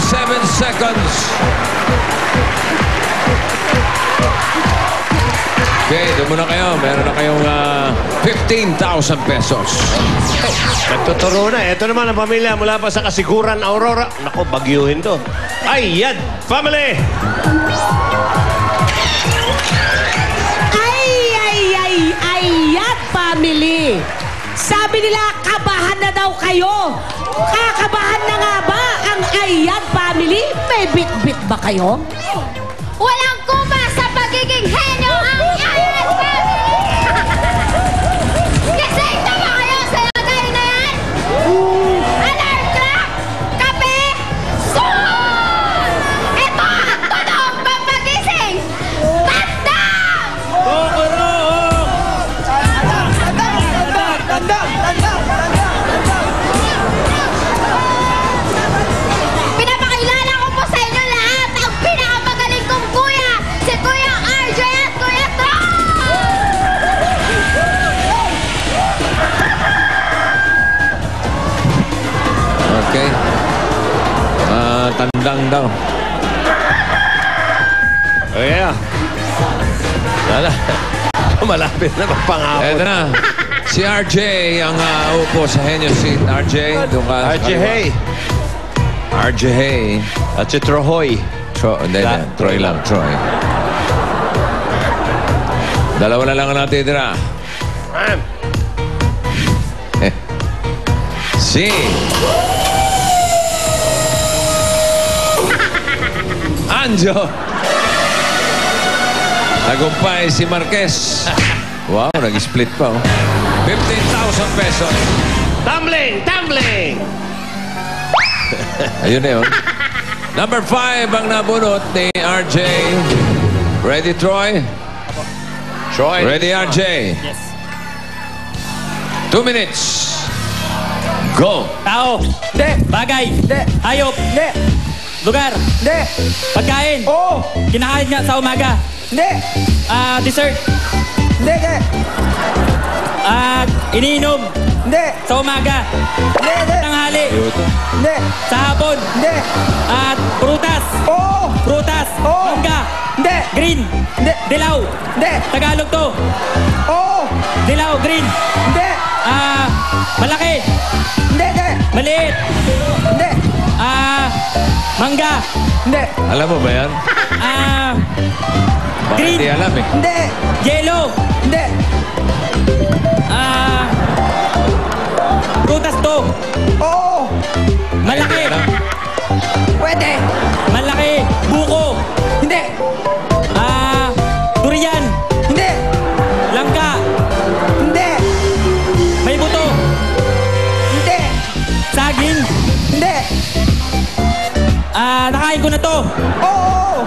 seconds. Okay, doon muna kayo. Meron na kayong 15,000 pesos. Nagtuturo na. Ito naman ang pamilya mula pa sa Kasiguran, Aurora. Naku, bagyuhin to. Ayad Family! Ayad Family! Sabi nila, kabahan na daw kayo. Kakabahan na nga ba ang Ayad Family? May bit-bit ba kayo? Walang kuma sa pagiging henyo ang Ayad Family! Gising na ba kayo sa lagay na yan? Alarm clock! Kape! Sun! Ito ang tunog pampagising! Tandang! Pinapakilala ko po sa inyo lahat ang pinakamagaling kong kuya, si Kuya RJ at Kuya Tron! Okay. Tandang daw. Oh, yeah. Malapit na magpangapon. Eto na. Si RJ ang upo sa Henyo Seat. RJ, doon ka. RJ Hey. RJ Hey. At si Trohoy. Troy lang. Troy. Dalawa na lang ang natitira. Si Anjo. Tagumpay si Marquez. Wow, nag-split pa. 15,000 pesos. Tumbling! Ayun na yun. Number 5 ang nabunot ni RJ. Ready, Troy? Troy. Ready, RJ? Yes. 2 minutes. Go. Tao. Hindi. Bagay. Hindi. Hayop. Hindi. Lugar. Hindi. Pagkain. Oo. Kinakain niya sa umaga. Hindi. Dessert. Hindi. Iniinom. Hindi. Sa umaga. Hindi. Tanghali. Hindi. Sa hapon. Hindi. Prutas. Oo. Prutas. Oo. Mangga. Hindi. Green. Hindi. Dilaw. Hindi. Tagalog to. Oo. Dilaw. Green. Hindi. Malaki. Hindi. Maliit. Hindi. Mangga. Hindi. Alam mo ba yan? Baka Green. hindi alam eh. Hindi. Yellow. Hindi. Prutas to. Oo. Malaki. Pwede. Malaki. Buko. Hindi. Durian. Hindi. Langka. Hindi. May buto. Hindi. Saging. Hindi. Nakain ko na to. Oo.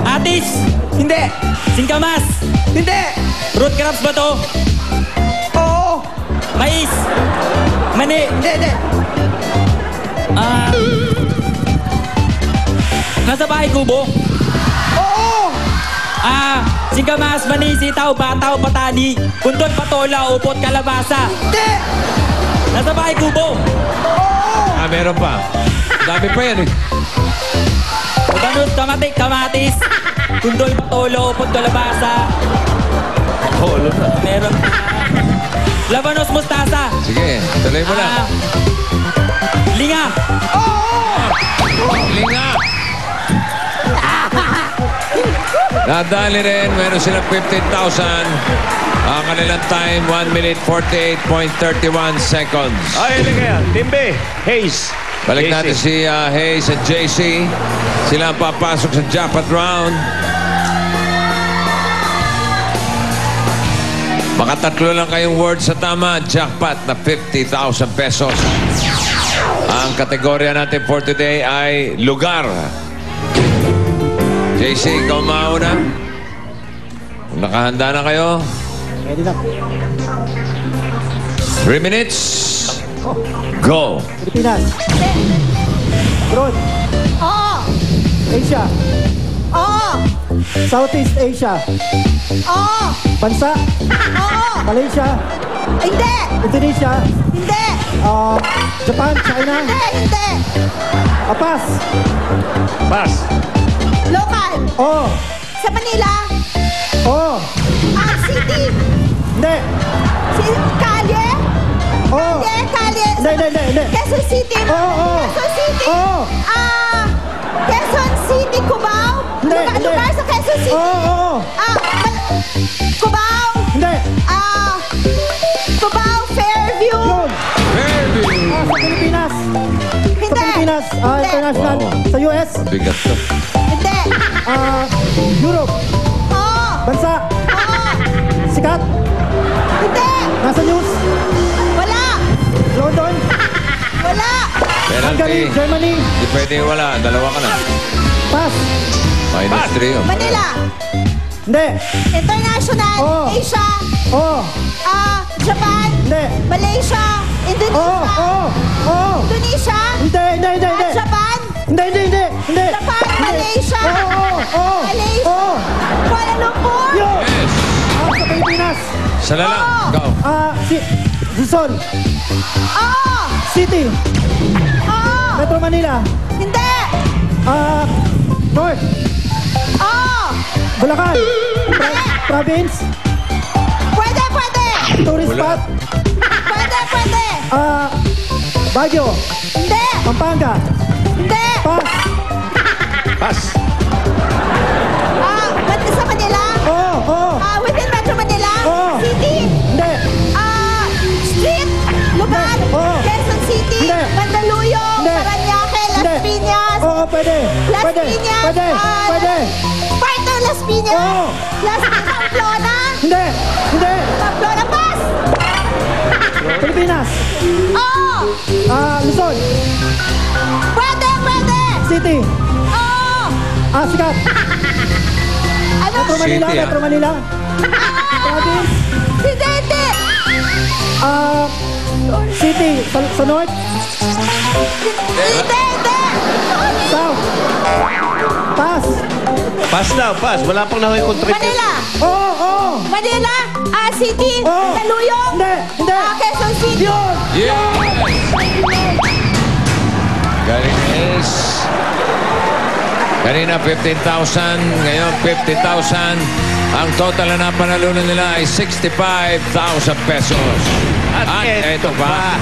Atis. Hindi. Singkamas. Hindi. Root crops ba to? Oo. Mais. Mani. Hindi. Nasa bahay kubo? Oo. Singkamas, mani, sitaw, bataw, patani, buntot, patola, upot, kalabasa. Hindi. Nasa bahay kubo? Oo. Meron pa. Dami pa yan eh. Ganun, kamatis, kundol, patolo, upot, kalabasa. Polo na. Meron pa. Labanos, mustasa. Sige, tuloy mo na. Linga. Linga. Nadali rin. Meron silang 15,000. Ang kanilang time, 1 minute 48.31 seconds. Ay, hindi kaya. Timbe. Hayes. Balik natin si Hayes at JC. Sila ang papasok sa jackpot round. Makatatlo lang kayong words sa tama. Jackpot na 50,000 pesos. Ang kategorya natin for today ay lugar. JC, ikaw mauna. Kung nakahanda na kayo. Ready na. 3 minutes. Go. Pilipinas. Abroad. Oo! Asia. Oo! Southeast Asia. Oo! Bansa. Oo! Malaysia. Hindi! Indonesia. Hindi! Japan, China. Hindi. Pass. Pass. Local. Oh. Sa Manila. Oh. City. Hindi. Kalye. Oh. Kalye. Hindi. Quezon City. Oo. Quezon City. Oo. Quezon City, Cubao. Hindi, Lugar hindi. sa Quezon City. Oo. Cubao. Hindi. Cubao, Fairview. Yun. Fairview. Sa Pilipinas. Hindi. Sa Pilipinas. Hindi. International. Wow. Sa US. Bigat to. Hindi. Europe. Oo. Bansa. Oo. Sikat. Hindi. Nasa news. Wala. London. Wala. Hungary. Penalty. Germany. Di pwede wala. Dalawa ka na. Pass. Minus 3 yun. Manila. Hindi. International. Oo. Asia. Oh. Japan. Hindi. Malaysia. Oh. Indonesia. Oh. Indonesia. Hindi. Japan. Hindi. Japan. Malaysia. Oh. Malaysia. Oh. Kuala Lumpur. Yo. Yes. Sa Pilipinas. Isa na lang. Oo. Go. Luzon. Oo. City. Oo. Metro Manila. Hindi. North. Oo. Bulacan. Province. Pwede. Tourist Wala. spot. Pwede. Baguio. Hindi. Pampanga. Hindi. Pass. Pass. Sa Manila. Oh. Within Metro Manila. Oo. City. Hindi. Street. Lugar. Hindi. Oo. Quezon City. Hindi. Mandaluyong. Hindi. Paranaque. Las Hindi. Piñas. Oo, pwede. Las Pwede. Piñas. Pwede. Part ng Las Piñas. Oo. Las Pamplona. Hindi. Pamplona Pass. Pilipinas. Oo. Luzon. Pwede. City. Oo. Sikat. Ano? Metro Manila. Province. Hindi. City. Sa North. Hindi. South. Pass. Pass daw, pass. Wala pang nahoy contribute. Manila. Oh. Manila. City. Oo. Mandaluyong. Hindi. Quezon City. Yun. Yes! Galing is... Kanina 15,000, ngayon 50,000. Ang total na napanalunan nila ay 65,000 pesos. At ito pa.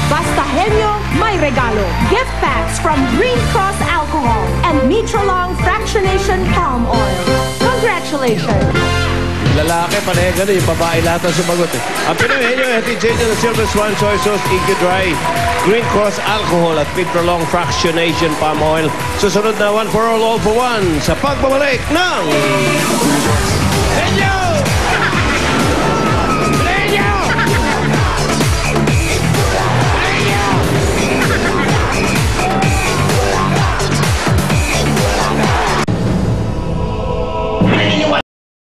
Basta Helio, may regalo. Gift packs from Green Cross Alcohol and Mitralong Fractionation Palm Oil. Congratulations! Lalaki, panay gano'n. Yung babae lahat ang sumagot eh. Ang Pinoy Henyo, Eti ng Silver Swan Soy Sauce, Inky Dry, Green Cross Alcohol at Mitralong Fractionation Palm Oil. Susunod na one for all for one sa pagbabalik ng...